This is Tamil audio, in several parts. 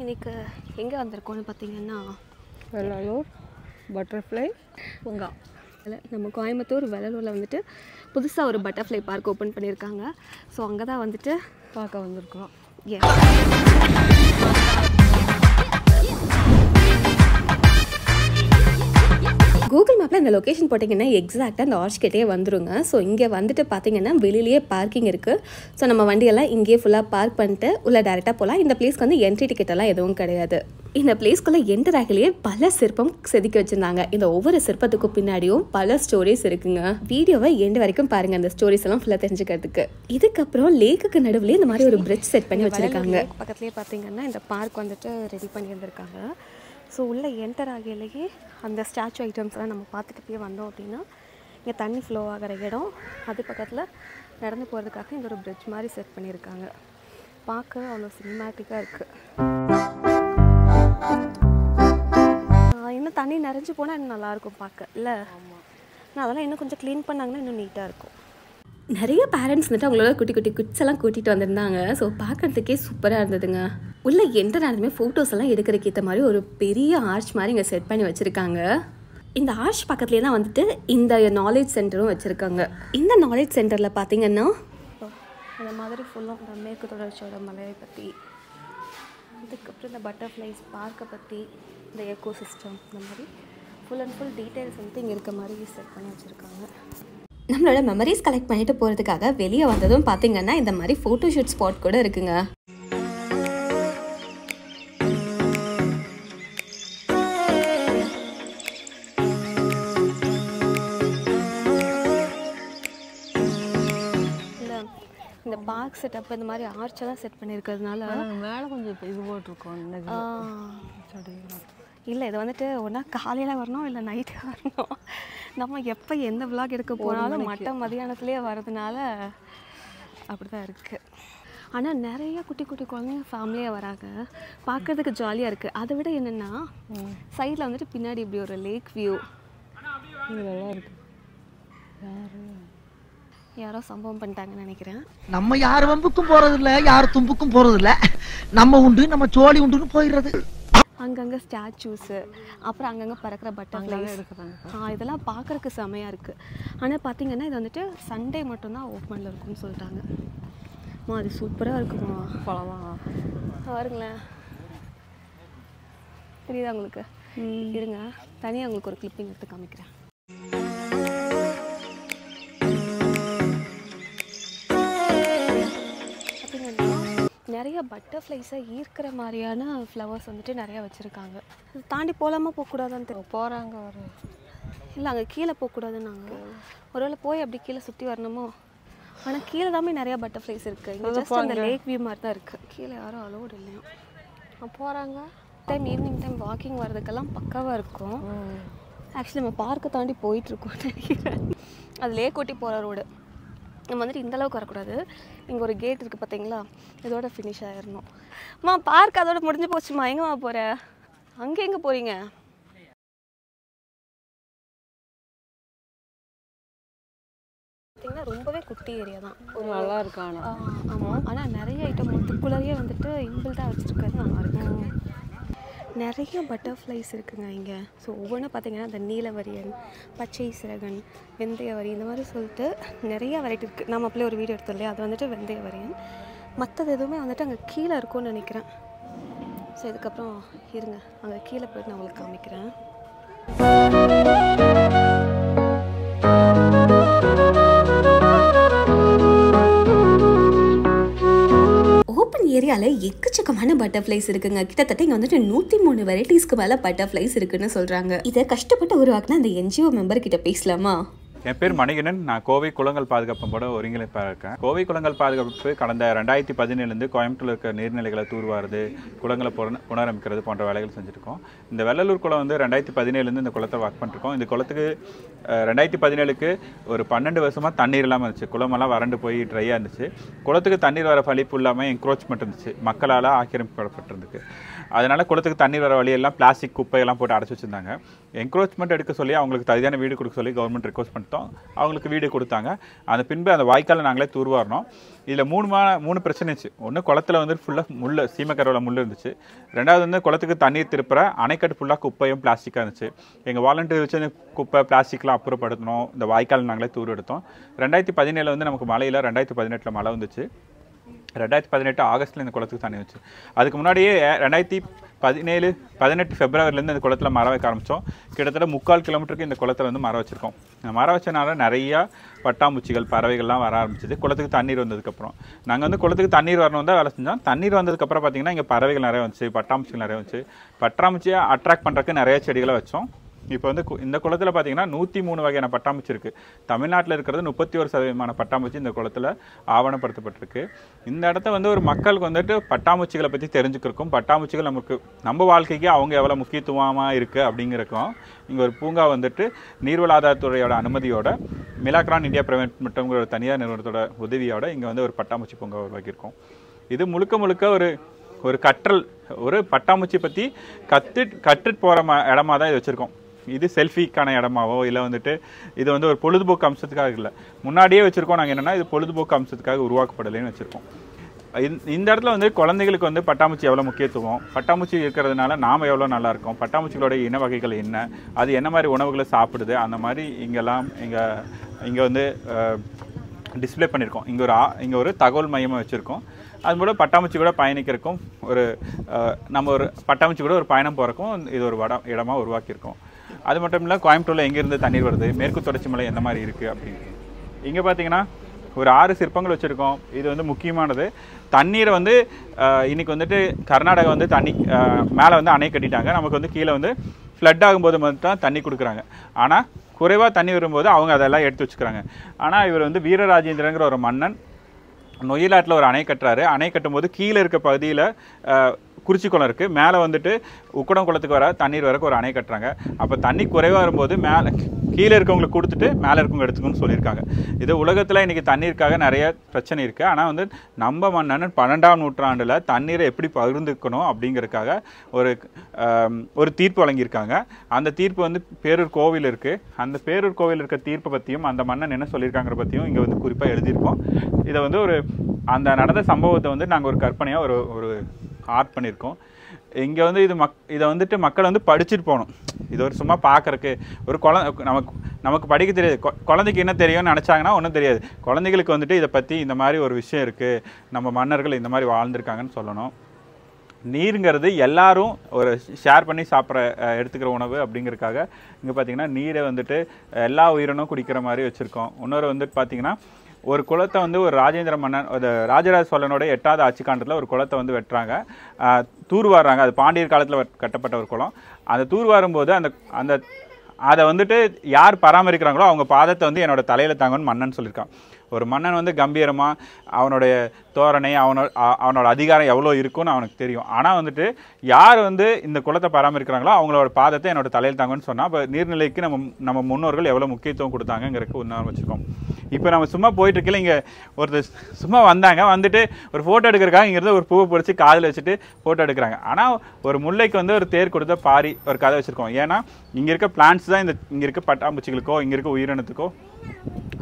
இன்றைக்கி எங்கே வந்திருக்கோன்னு பார்த்தீங்கன்னா வெள்ளலூர் பட்டர்ஃப்ளை பூங்கா. நம்ம கோயம்புத்தூர் வெள்ளலூரில் வந்துட்டு புதுசாக ஒரு பட்டர்ஃப்ளை பார்க் ஓப்பன் பண்ணியிருக்காங்க. ஸோ அங்கே தான் வந்துட்டு பார்க்க வந்திருக்கோம். கூகுள் மேப்பில் இந்த லொக்கேஷன் போட்டிங்கன்னா எக்ஸாக்டாக அந்த ஆர்ச் கிட்டே வந்துருங்க. ஸோ இங்கே வந்துட்டு பார்த்தீங்கன்னா வெளியிலேயே பார்க்கிங் இருக்குது. ஸோ நம்ம வண்டியெல்லாம் இங்கேயே ஃபுல்லாக பார்க் பண்ணிட்டு உள்ளே டேரெக்டாக போகலாம். இந்த பிளேஸ்க்கு வந்து என்ட்ரி டிக்கெட்டெல்லாம் எதுவும் கிடையாது. இந்த பிளேஸ்க்குள்ளே என்டர் ஆகலையே பல சிற்பம் செதுக்கி வச்சுருந்தாங்க. இந்த ஒவ்வொரு சிற்பத்துக்கும் பின்னாடியும் பல ஸ்டோரிஸ் இருக்குங்க. வீடியோவை எண்டு வரைக்கும் பாருங்கள் அந்த ஸ்டோரிஸ் எல்லாம் ஃபுல்லாக தெரிஞ்சுக்கிறதுக்கு. இதுக்கப்புறம் லேக்குக்கு நடுவுலேயே இந்த மாதிரி ஒரு பிரிட்ஜ் செட் பண்ணி வச்சுருக்காங்க. பக்கத்துலேயே பார்த்தீங்கன்னா இந்த பார்க் வந்துட்டு ரெடி பண்ணியிருந்திருக்காங்க. ஸோ உள்ளே என்டர் ஆகையிலேயே அந்த ஸ்டாச்சு ஐட்டம்ஸ்லாம் நம்ம பார்த்துட்டு போய் வந்தோம் அப்படின்னா இங்கே தண்ணி ஃப்ளோ ஆகிற இடம், அது பக்கத்தில் நடந்து போகிறதுக்காக இந்த ஒரு பிரிட்ஜ் மாதிரி செட் பண்ணியிருக்காங்க. பார்க்க அவ்வளோ சினிமேட்டிக்காக இருக்குது. இன்னும் தண்ணி நிறைஞ்சு போனால் இன்னும் நல்லாயிருக்கும் பார்க்க இல்லை. ஆனால் அதெல்லாம் இன்னும் கொஞ்சம் க்ளீன் பண்ணாங்கன்னா இன்னும் நீட்டாக இருக்கும். நிறைய பேரண்ட்ஸ் வந்துட்டு அவங்களோட குட்டி குட்டி கிட்ஸ் எல்லாம் கூட்டிகிட்டு வந்திருந்தாங்க. ஸோ பார்க்குறதுக்கே சூப்பராக இருந்ததுங்க. உள்ளே எந்த நேரத்துமே ஃபோட்டோஸ் எல்லாம் எடுக்கிறதுக்கு ஏற்ற மாதிரி ஒரு பெரிய ஆர்ச் மாதிரி இங்கே செட் பண்ணி வச்சுருக்காங்க. இந்த ஆர்ச் பக்கத்துலேயே தான் வந்துட்டு இந்த நாலேஜ் சென்டரும் வச்சுருக்காங்க. இந்த நாலேஜ் சென்டரில் பார்த்தீங்கன்னா அந்த மாதிரி ஃபுல்லாக இந்த மேற்கு தொடர்ச்சியோட மலையை பற்றி, அதுக்கப்புறம் இந்த பட்டர்ஃப்ளைஸ் பார்க்கை பற்றி, இந்த எக்கோ சிஸ்டம், இந்த மாதிரி ஃபுல் அண்ட் ஃபுல் டீட்டெயில்ஸ் வந்துட்டு இங்கே இருக்க மாதிரி செட் பண்ணி வச்சுருக்காங்க. நம்மளோட மெமரிஸ் கலெக்ட் பண்ணிட்டு போகிறதுக்காக வெளியே வந்ததும் பார்த்தீங்கன்னா இந்த மாதிரி ஃபோட்டோஷூட் ஸ்பாட் கூட இருக்குங்க. இந்த பார்க் செட்டப் இந்த மாதிரி ஆர்ச்செல்லாம் செட் பண்ணியிருக்கிறதுனால மேலே கொஞ்சம் இது போட்டிருக்கோம். இல்லை இது வந்துட்டு ஒன்றா காலையில் வரணும் இல்லை நைட்டு வரணும். நம்ம எப்போ எந்த விளாக் எடுக்க போனாலும் மதியானத்துலேயே வர்றதுனால அப்படி தான் இருக்குது. ஆனால் நிறைய குட்டி குட்டி குழந்தைங்க ஃபேமிலியாக வராங்க. பார்க்குறதுக்கு ஜாலியாக இருக்குது. அதை விட என்னென்னா சைடில் வந்துட்டு பின்னாடி இப்படி ஒரு லேக் வியூ இதெல்லாம் இருக்குது. யாரோ சம்பவம் பண்ணிட்டாங்கன்னு நினைக்கிறேன். நம்ம யார் வம்புக்கும் போகிறதில்ல, யார் தும்புக்கும் போகிறதில்ல. நம்ம உண்டு நம்ம சோழி உண்டுன்னு போயிடுறது. அங்கங்கே ஸ்டாச்சூஸு, அப்புறம் அங்கங்கே பறக்கிற பட்டர்ஃப்ளைஸ் எடுக்கிறாங்க. இதெல்லாம் பார்க்குறதுக்கு செமையாக இருக்குது. ஆனால் பார்த்தீங்கன்னா இது வந்துட்டு சண்டே மட்டும்தான் ஓப்பனில் இருக்கும்னு சொல்லிட்டாங்க. அது சூப்பராக இருக்குமா பழமா பாருங்களேன். தெரியுதா உங்களுக்கு? இருங்க தனியாக உங்களுக்கு ஒரு கிளிப்பிங் எடுத்து காமிக்கிறேன். நிறைய பட்டர்ஃப்ளைஸை ஈர்க்கிற மாதிரியான ஃப்ளவர்ஸ் வந்துட்டு நிறையா வச்சுருக்காங்க. அது தாண்டி போகலாமா போகக்கூடாதான்னு போகிறாங்க வர இல்லை, அங்கே கீழே போகக்கூடாதுன்னாங்க. ஒருவேளை போய் அப்படி கீழே சுற்றி வரணுமோ. ஆனால் கீழே தாமே நிறையா பட்டர்ஃப்ளைஸ் இருக்குது. இங்கே ஜஸ்ட் அந்த லேக் வியூ மாதிரி தான் இருக்குது. கீழே யாரும் அலோடு இல்லையா போகிறாங்க. ஈவினிங் டைம் வாக்கிங் வர்றதுக்கெல்லாம் பக்காவாக இருக்கும். ஆக்சுவலி நம்ம பார்க்கை தாண்டி போயிட்டுருக்கோம்னு நினைக்கிறேன். அது லேக் ஒட்டி போகிற ரோடு. நம்ம வந்துட்டு இந்தளவுக்கு வரக்கூடாது. இங்கே ஒரு கேட் இருக்குது பார்த்தீங்களா, இதோட ஃபினிஷ் ஆகிடணும். பார்க் அதோட முடிஞ்சு போச்சுமா. எங்கேம்மா போகிற? அங்கே எங்கே போகிறீங்க? பார்த்தீங்கன்னா ரொம்பவே குட்டி ஏரியா தான். ஒரு நல்லா இருக்காங்க. ஆமாம், ஆனால் நிறைய ஐட்டம் மொத்தக்குள்ளேயே வந்துட்டு இன்பில்ட்டாக வச்சுருக்கிறது நல்லாயிருக்கு. நிறைய பட்டர்ஃப்ளைஸ் இருக்குங்க இங்கே. ஸோ ஒவ்வொன்றும் பார்த்தீங்கன்னா இந்த நீலவரியன், பச்சை சிறகன், வெந்தயவரி, இந்த மாதிரி சொல்லிட்டு நிறைய வெரைட்டி இருக்குது. நம்ம அப்படியே ஒரு வீடியோ எடுத்தோம் இல்லையா, அது வந்துட்டு வெந்தயவரியன். மற்றது எதுவுமே வந்துட்டு அங்கே கீழே இருக்கும்னு நினைக்கிறேன். ஸோ இதுக்கப்புறம் இருங்க அங்கே கீழே போய்ட்டு நான் உங்களுக்கு காமிக்கிறேன். ஏரியாவில் எக்கச்சக்கமான பட்டர்ஃப்ளைஸ் இருக்குங்க. கிட்டத்தட்ட இங்கே வந்துட்டு 103 வெரைட்டிஸ்க்கு மேலே பட்டர்ஃப்ளைஸ் இருக்குன்னு சொல்கிறாங்க. இதை கஷ்டப்பட்டு உருவாக்குனா அந்த என்ஜிஓ மெம்பர் கிட்ட பேசலாமா? என் பேர் மணிகண்டன். நான் கோவை குளங்கள் பாதுகாப்போட ஒருங்கிணைப்பாக இருக்கேன். கோவை குளங்கள் பாதுகாப்பு கடந்த 2017 கோயம்புத்தூர்ல இருக்க நீர்நிலைகளை தூர்வாருது, குளங்களை புனரமைக்கிறது போன்ற வேலைகள் செஞ்சுருக்கோம். இந்த வெள்ளலூர் குளம் வந்து 2017 இந்த குளத்தை ஒர்க் பண்ணிருக்கோம். இந்த குளத்துக்கு 2017 ஒரு 12 வருஷமாக தண்ணீர் இல்லாமல் இருந்துச்சு. குளமெல்லாம் வறண்டு போய் ட்ரையாக இருந்துச்சு. குளத்துக்கு தண்ணீர் வர வழிப்பு இல்லாமல் என்க்ரோச்மெண்ட் இருந்துச்சு, மக்களால் ஆக்கிரமிக்கப்பட்டிருந்துச்சு. அதனால் குளத்துக்கு தண்ணீர் வர வழியெல்லாம் பிளாஸ்டிக் குப்பையெல்லாம் போட்டு அடைச்சி வச்சுருந்தாங்க. என்க்ரோச்மெண்ட் எடுக்க சொல்லி அவங்களுக்கு தகுதியான வீடு கொடுக்க சொல்லி கவர்மெண்ட் ரிக்வஸ்ட் பண்ணிட்டோம். அவங்களுக்கு வீடு கொடுத்தாங்க. அந்த பின்பு அந்த வாய்க்காலை நாங்களே தூர்வாரணும். இதில் 3 பிரச்சனை இருந்துச்சு. ஒன்று, குளத்தில் வந்து ஃபுல்லாக முள், சீமக்கரவில் முள் இருந்துச்சு. ரெண்டாவது வந்து குளத்துக்கு தண்ணீர் திருப்புற அணைக்கட்டு ஃபுல்லாக குப்பையும் பிளாஸ்டிக்காக இருந்துச்சு. எங்கள் வாலண்டியர் வச்சு குப்பை பிளாஸ்டிக்லாம் அப்புறப்படுத்தணும். இந்த வாய்க்கால் நாங்களே தூர் எடுத்தோம். 2017 வந்து நமக்கு மழையில் 2018 மழை வந்துச்சு. 2018 ஆகஸ்ட்டில் இந்த குளத்துக்கு தண்ணி வந்துச்சு. அதுக்கு முன்னாடியே 2018 பிப்ரவரிலேருந்து இந்த குளத்தில் மரம் வைக்க ஆரம்பித்தோம். கிட்டத்தட்ட 3/4 கிலோமீட்டருக்கு இந்த குளத்தில் வந்து மரம் வச்சுருக்கோம். இந்த மரம் வச்சனால நிறையா பட்டாம்பூச்சிகள், பறவைகள்லாம் வர ஆரம்பிச்சிது. குளத்துக்கு தண்ணீர் வந்ததுக்கப்புறம் நாங்கள் வந்து குளத்துக்கு தண்ணீர் வரணும் தான் வேலை செஞ்சோம். தண்ணீர் வந்ததுக்கப்புறம் பார்த்திங்கன்னா இங்கே பறவைகள் நிறைய வந்துச்சு, பட்டாம்பூச்சிகள் நிறைய வந்துச்சு. பட்டாம்பூச்சியை அட்ராக்ட் பண்ணுறதுக்கு நிறைய செடிகளை வச்சோம். இப்போ வந்து இந்த குளத்தில் பார்த்தீங்கன்னா 103 வகையான பட்டாம்பூச்சி இருக்குது. தமிழ்நாட்டில் இருக்கிறது 31% பட்டாம்பூச்சி இந்த குளத்தில் ஆவணப்படுத்தப்பட்டிருக்கு. இந்த இடத்த வந்து ஒரு மக்களுக்கு வந்துட்டு பட்டாம்பூச்சிகளை பற்றி தெரிஞ்சுக்கிறக்கும், பட்டாம்பூச்சிகள் நம்ம வாழ்க்கைக்கு அவங்க எவ்வளோ முக்கியத்துவமாக இருக்குது அப்படிங்கிறக்கும் இங்கே ஒரு பூங்கா வந்துட்டு நீர்வள ஆதாரத்துறையோட அனுமதியோட மிலாக்ரான் இந்தியா பிரைவேட் மற்றும் ஒரு தனியார் நிறுவனத்தோட உதவியோட இங்கே வந்து ஒரு பட்டாம்பூச்சி பூங்கா உருவாக்கியிருக்கோம். இது முழுக்க ஒரு கற்றல், ஒரு பட்டாம்பூச்சி பற்றி கற்றுட்டு போகிற இடமா தான் இது வச்சுருக்கோம். இது செல்ஃபிக்கான இடமாவோ இல்லை வந்துட்டு இது வந்து ஒரு பொழுதுபோக்கு அம்சத்துக்காக இல்லை. முன்னாடியே வச்சுருக்கோம். நாங்கள் என்னென்னா இது பொழுதுபோக்கு அம்சத்துக்காக உருவாக்கப்படலைன்னு வச்சுருக்கோம். இந்த இடத்துல வந்து குழந்தைகளுக்கு வந்து பட்டாம்பூச்சி எவ்வளோ முக்கியத்துவம், பட்டாம்பூச்சி இருக்கிறதுனால நாம் எவ்வளோ நல்லாயிருக்கோம், பட்டாம்பூச்சிகளோட இன வகைகள் என்ன, அது என்ன மாதிரி உணவுகளை சாப்பிடுது, அந்த மாதிரி இங்கே வந்து டிஸ்பிளே பண்ணியிருக்கோம். இங்கே ஒரு தகவல் மையமாக வச்சுருக்கோம். அது மூலம் பட்டாம்பூச்சி கூட பயணிக்கிறக்கும் நம்ம ஒரு பட்டாம்பூச்சி கூட ஒரு பயணம் போகிறக்கும் இது ஒரு இடமா உருவாக்கியிருக்கோம். அது மட்டும் இல்லை, கோயம்புத்தூரில் எங்கேருந்து தண்ணீர் வருது, மேற்கு தொடர்ச்சி மலை எந்த மாதிரி இருக்குது அப்படின்னு இங்கே பார்த்தீங்கன்னா ஒரு 6 சிற்பங்கள் வச்சுருக்கோம். இது வந்து முக்கியமானது. தண்ணீரை வந்து இன்றைக்கி வந்துட்டு கர்நாடகா வந்து தண்ணி மேலே வந்து அணை கட்டிட்டாங்க. நமக்கு வந்து கீழே வந்து ஃப்ளட் ஆகும்போது மட்டும் தான் தண்ணி கொடுக்குறாங்க. ஆனால் குறைவாக தண்ணி வரும்போது அவங்க அதெல்லாம் எடுத்து வச்சுக்கிறாங்க. ஆனால் இவர் வந்து வீரராஜேந்திரங்கிற ஒரு மன்னன் நொய்யலாட்டில் ஒரு அணை கட்டுறாரு. அணை கட்டும்போது கீழே இருக்க பகுதியில் குறிச்சி குளம் இருக்குது, மேலே வந்துட்டு உக்கடம் குளத்துக்கு வர தண்ணீர் வரக்கு ஒரு அணை கட்டுறாங்க. அப்போ தண்ணி குறைவாக வரும்போது மேலே கீழே இருக்கவங்களுக்கு கொடுத்துட்டு மேலே இருக்கவங்க எடுத்துக்கணும்னு சொல்லியிருக்காங்க. இது உலகத்தில் இன்றைக்கி தண்ணீருக்காக நிறைய பிரச்சனை இருக்குது. ஆனால் வந்து நம்ம மன்னன் 12ஆம் நூற்றாண்டில் தண்ணீரை எப்படி பகிர்ந்துக்கணும் அப்படிங்கிறதுக்காக ஒரு தீர்ப்பு வழங்கியிருக்காங்க. அந்த தீர்ப்பு வந்து பேரூர் கோவில் இருக்குது. அந்த பேரூர் கோவில் இருக்க தீர்ப்பை பற்றியும் அந்த மன்னன் என்ன சொல்லியிருக்காங்கிற பற்றியும் இங்கே வந்து குறிப்பாக எழுதியிருக்கோம். இதை வந்து அந்த நடந்த சம்பவத்தை வந்து நாங்கள் ஒரு கற்பனையாக ஒரு ஆர்ட் பண்ணியிருக்கோம். இங்கே வந்து இதை வந்துட்டு மக்கள் வந்து படிச்சுட்டு போகணும். இது ஒரு சும்மா பார்க்குறக்கு ஒரு நமக்கு படிக்க தெரியாது. குழந்தைக்கு என்ன தெரியும்னு நினச்சாங்கன்னா ஒன்றும் தெரியாது. குழந்தைகளுக்கு வந்துட்டு இதை பற்றி இந்த மாதிரி ஒரு விஷயம் இருக்குது, நம்ம மன்னர்கள் இந்த மாதிரி வாழ்ந்திருக்காங்கன்னு சொல்லணும். நீருங்கிறது எல்லாரும் ஒரு ஷேர் பண்ணி எடுத்துக்கிற உணவு அப்படிங்கிறதுக்காக இங்கே பார்த்திங்கன்னா நீரை வந்துட்டு எல்லா உயிரினும் குடிக்கிற மாதிரி வச்சுருக்கோம். இன்னொரு வந்துட்டு பார்த்திங்கன்னா ஒரு குளத்தை வந்து ஒரு ராஜேந்திர மன்னன், ராஜராஜ சோழனோட 8வது ஆட்சி காலத்தில் ஒரு குளத்தை வந்து வெட்டுறாங்க, தூர்வாடுறாங்க. அது பாண்டியர் காலத்தில் கட்டப்பட்ட ஒரு குளம். அந்த தூர்வாரும்போது அதை வந்துட்டு யார் பராமரிக்கிறாங்களோ அவங்க பாதத்தை வந்து என்னோட தலையில் தாங்கன்னு மன்னன் சொல்லியிருக்கான். ஒரு மன்னன் வந்து கம்பீரமாக அவனுடைய தோரணை, அவனோட அதிகாரம் எவ்வளோ இருக்குன்னு அவனுக்கு தெரியும். ஆனால் வந்துட்டு யார் வந்து இந்த குளத்தை பராமரிக்கிறாங்களோ அவங்களோட பாதத்தை என்னோட தலையில் தாங்கன்னு சொன்னால் அப்போ நீர்நிலைக்கு நம்ம முன்னோர்கள் எவ்வளோ முக்கியத்துவம் கொடுத்தாங்கிறதுக்கு உதாரணம் வச்சுருக்கோம். இப்போ நம்ம சும்மா போயிட்டு இருக்கல, இங்கே ஒருத்தர் சும்மா வந்துட்டு ஒரு ஃபோட்டோ எடுக்கிறக்காக இங்கேருந்து ஒரு பூவை பொறிச்சு காதில் வச்சுட்டு ஃபோட்டோ எடுக்கிறாங்க. ஆனால் ஒரு முல்லைக்கு வந்து ஒரு தேர் கொடுத்த பாரி ஒரு கதை வச்சுருக்கோம். ஏன்னா இங்கே இருக்க பிளான்ட்ஸ் தான் இங்கே இருக்க பட்டாம்பூச்சிகளுக்கோ இங்கே இருக்க உயிரினத்துக்கோ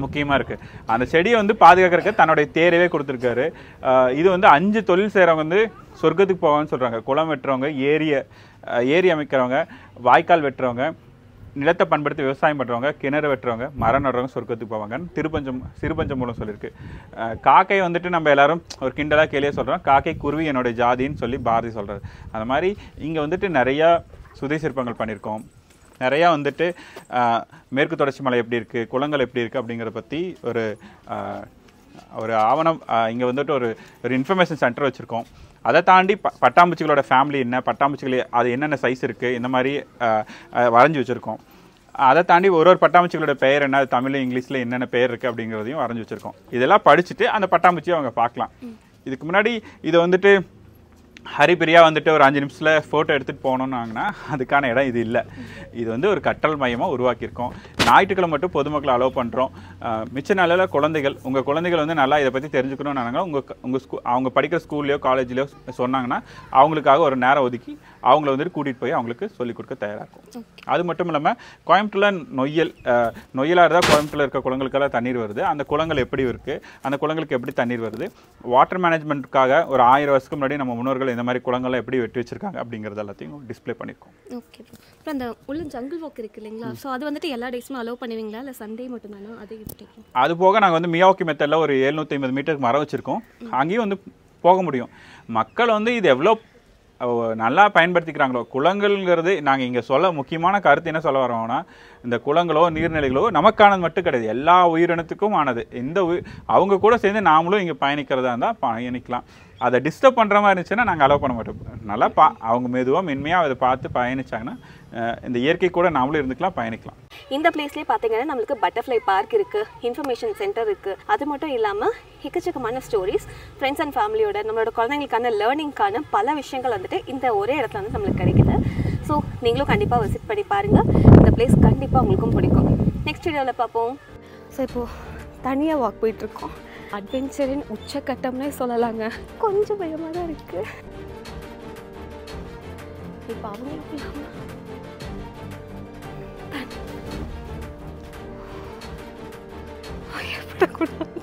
முக்கியமாக இருக்குது. அந்த செடியை வந்து பாதுகாக்கிறதுக்கு தன்னுடைய தேரவே கொடுத்துருக்காரு. இது வந்து 5 தொழில் செய்கிறவங்க வந்து சொர்க்கத்துக்கு போவாங்கன்னு சொல்கிறாங்க. குளம் வெட்டுறவங்க, ஏரி அமைக்கிறவங்க, வாய்க்கால் வெட்டுறவங்க, நிலத்தை பண்படுத்தி விவசாயம் பண்ணுறவங்க, கிணறு வெட்டுறவங்க, மரம் நடுறவங்க சொர்க்கத்துக்கு போவாங்கன்னு சிறுபஞ்சம் மூலம் சொல்லியிருக்கு. காக்கை வந்துட்டு நம்ம எல்லாரும் ஒரு கிண்டலாக கேலியாக சொல்கிறோம். காக்கை குருவி என்னோட ஜாதின்னு சொல்லி பாரதி சொல்கிறார். அந்த மாதிரி இங்கே வந்துட்டு நிறையா சுதை சிற்பங்கள் பண்ணியிருக்கோம். நிறையா வந்துட்டு மேற்கு தொடர்ச்சி மலை எப்படி இருக்குது, குளங்கள் எப்படி இருக்குது அப்படிங்கிறத பற்றி ஒரு ஆவணம் இங்கே வந்துட்டு ஒரு இன்ஃபர்மேஷன் சென்டர் வச்சுருக்கோம். அதை தாண்டி பட்டாம்பூச்சிகளோட ஃபேமிலி என்ன, பட்டாம்பூச்சிகள் அது என்னென்ன சைஸ் இருக்குது, இந்த மாதிரி வரைஞ்சி வச்சுருக்கோம். அதை தாண்டி ஒரு பட்டாம்பூச்சிகளோட பெயர் என்ன, தமிழ் இங்கிலீஷில் என்னென்ன பெயர் இருக்குது அப்படிங்கிறதையும் வரைஞ்சி வச்சுருக்கோம். இதெல்லாம் படிச்சுட்டு அந்த பட்டாம்பூச்சியை அவங்க பார்க்கலாம். இதுக்கு முன்னாடி இதை வந்துட்டு ஹரிபிரியா வந்துட்டு ஒரு 5 நிமிஷத்தில் ஃபோட்டோ எடுத்துகிட்டு போகணுன்னாங்கன்னா அதுக்கான இடம் இது இல்லை. இது வந்து ஒரு கற்றல் மையமாக உருவாக்கியிருக்கோம். ஞாயிற்றுக்கிழமை மட்டும் பொதுமக்களை அலோவ் பண்ணுறோம். மிச்ச நாளில் உங்கள் குழந்தைகள் வந்து நல்லா இதை பற்றி தெரிஞ்சுக்கணும்னாங்க அவங்க படிக்கிற ஸ்கூல்லையோ காலேஜ்லையோ சொன்னாங்கன்னா அவங்களுக்காக ஒரு நேரம் ஒதுக்கி அவங்கள வந்துட்டு கூட்டிகிட்டு போய் அவங்களுக்கு சொல்லிக் கொடுக்க தயாராக இருக்கும். அது மட்டும் இல்லாமல் கோயம்புத்தூரில் நொய்யலாக இருந்தால் கோயம்புத்தூரில் இருக்க குளங்களுக்கெல்லாம் தண்ணீர் வருது. அந்த குளங்கள் எப்படி இருக்குது, அந்த குளங்களுக்கு எப்படி தண்ணீர் வருது, வாட்டர் மேனேஜ்மெண்ட்டுக்காக ஒரு 1000 வருஷத்துக்கு முன்னாடி நம்ம முன்னோர்கள் இந்த மாதிரி குளங்கள்லாம் எப்படி வெட்டி வச்சிருக்காங்க அப்படிங்கிறது எல்லாத்தையும் டிஸ்பிளே பண்ணியிருக்கோம். ஓகே. அப்புறம் அந்த உள்ள ஜங்கிள் வாக் இருக்குது இல்லைங்களா, ஸோ அது வந்துட்டு எல்லா டேஸுமே அலோவ் பண்ணுவீங்களா இல்லை சண்டே மட்டும்தானா? அது எப்படி? அது போக நாங்கள் வந்து மியாவாக்கி மெத்தடில் ஒரு 750 மீட்டருக்கு மரம் வச்சுருக்கோம். அங்கேயும் வந்து போக முடியும். மக்கள் வந்து இது எவ்வளோ நல்லா பயன்படுத்திக்கிறாங்களோ. குளங்கள்ங்கிறது நாங்கள் இங்கே முக்கியமான கருத்து என்ன சொல்ல வரோம்னா, இந்த குளங்களோ நீர்நிலைகளோ நமக்கானது மட்டும் கிடையாது, எல்லா உயிரினத்துக்கும் ஆனது. அவங்க கூட சேர்ந்து நாமளும் இங்கே பயணிக்கிறதா இருந்தால் பயணிக்கலாம். அதை டிஸ்டர்ப் பண்ணுற மாதிரி இருந்துச்சுன்னா நாங்கள் அலோவ் பண்ண மாட்டோம். நல்லா அவங்க மெதுவாக மென்மையாக அதை பார்த்து பயணிச்சாங்கன்னா இந்த இயற்கை கூட நாமளும் இருந்துக்கலாம், பயணிக்கலாம். இந்த பிளேஸ்லேயே பார்த்தீங்கன்னா நம்மளுக்கு பட்டர்ஃப்ளை பார்க் இருக்குது, இன்ஃபர்மேஷன் சென்டர் இருக்குது. அது மட்டும் இல்லாமல் எக்கச்சக்கமான ஸ்டோரிஸ், ஃப்ரெண்ட்ஸ் அண்ட் ஃபேமிலியோட நம்மளோட குழந்தைங்களுக்கான லேர்னிங்கான பல விஷயங்கள் வந்துட்டு இந்த ஒரே இடத்துல வந்து நம்மளுக்கு கிடைக்குது. ஸோ நீங்களும் கண்டிப்பாக விசிட் பண்ணி பாருங்கள். இந்த பிளேஸ் கண்டிப்பாக உங்களுக்கும் பிடிக்கும். நெக்ஸ்ட் வீடியோவில் பார்ப்போம். ஸோ இப்போது தனியாக வாக் போயிட்டுருக்கோம். அட்வென்ச்சரின் உச்சக்கட்டம்னே சொல்லலாங்க. கொஞ்சம் பயமாக தான் இருக்குது. இப்போ அவங்களுக்கு பயப்படக்கூடாது.